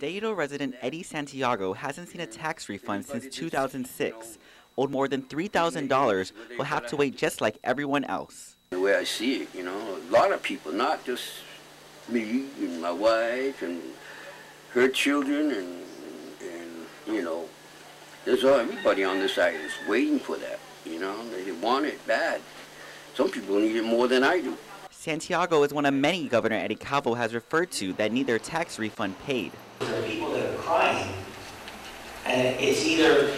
Tenorio resident Eddie Santiago hasn't seen a tax refund since 2006. Owed more than $3,000, will have to wait just like everyone else. The way I see it, a lot of people, not just me and my wife and her children and there's everybody on this side is waiting for that, they want it bad. Some people need it more than I do. Santiago is one of many Governor Eddie Calvo has referred to that need their tax refund paid. There are people that are crying, and it's either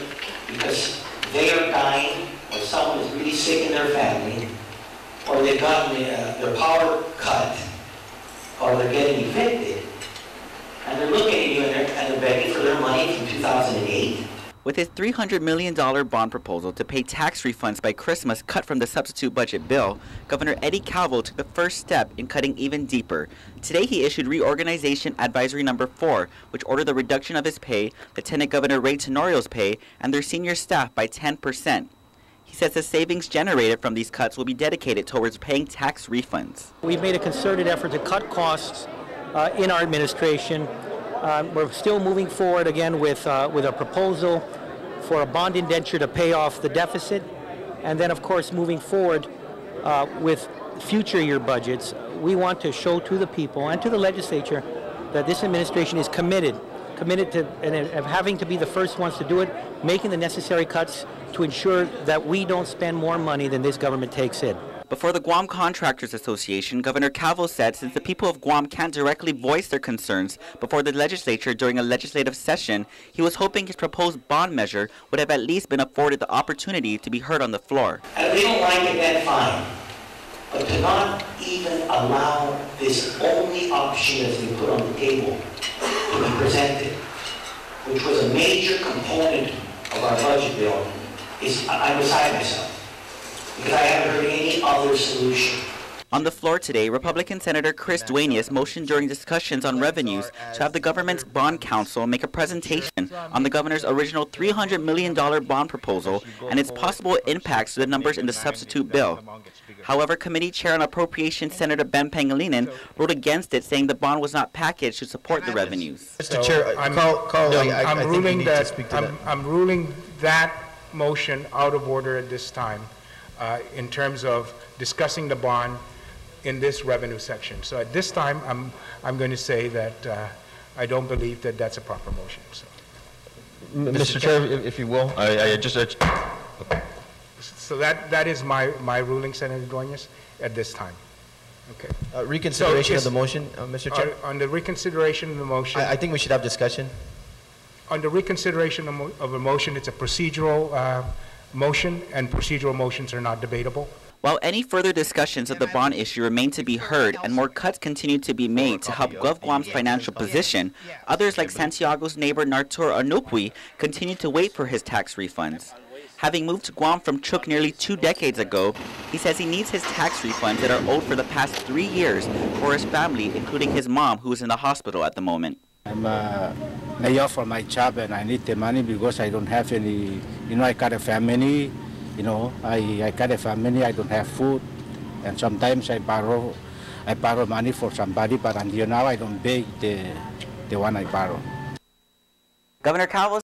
because they are dying, or someone is really sick in their family, or they've gotten their power cut, or they're getting evicted, and they're looking at you and they're begging for their money from 2008. With his $300 million bond proposal to pay tax refunds by Christmas cut from the substitute budget bill, Governor Eddie Calvo took the first step in cutting even deeper. Today he issued Reorganization Advisory Number 4, which ordered the reduction of his pay, Lieutenant Governor Tenorio's pay, and their senior staff by 10%. He says the savings generated from these cuts will be dedicated towards paying tax refunds. We've made a concerted effort to cut costs in our administration. We're still moving forward again with a proposal for a bond indenture to pay off the deficit, and then of course moving forward with future year budgets. We want to show to the people and to the legislature that this administration is committed to and having to be the first ones to do it, making the necessary cuts to ensure that we don't spend more money than this government takes in. Before the Guam Contractors Association, Governor Calvo said since the people of Guam can't directly voice their concerns before the legislature during a legislative session, he was hoping his proposed bond measure would have at least been afforded the opportunity to be heard on the floor. And if they don't like it, then fine. But to not even allow this only option as we put on the table to be presented, which was a major component of our budget bill, I'm beside myself. Because I haven't heard any other solution. On the floor today, Republican Senator Chris Duenas motioned during discussions on revenues to have the government's bond counsel make a presentation on the governor's original $300 million bond proposal and its possible impacts to the numbers in the substitute bill. However, Committee Chair on Appropriations Senator Ben Pangilinan wrote against it, saying the bond was not packaged to support the revenues. Mr. Chair, I'm ruling that motion out of order at this time. In terms of discussing the bond in this revenue section. So at this time, I'm going to say that I don't believe that that's a proper motion. So. Mr. Chair, if you will, I just... Okay. So that is my ruling, Senator Duenas, at this time. Okay. Reconsideration of the motion, Mr. Chair? On the reconsideration of the motion... I think we should have discussion. On the reconsideration of a motion, it's a procedural motion, and procedural motions are not debatable. While any further discussions of the bond issue remain to be heard and more cuts continue to be made to help Gov Guam's financial position, others like Santiago's neighbor Nartur Anupwi continue to wait for his tax refunds. Having moved to Guam from Chuuk nearly 2 decades ago, he says he needs his tax refunds that are owed for the past 3 years for his family, including his mom, who is in the hospital at the moment. I'm laid off from my job and I need the money because I don't have any, I got a family, I got a family, I don't have food, and sometimes I borrow money for somebody, but until now I don't pay the one I borrow. Governor Calvo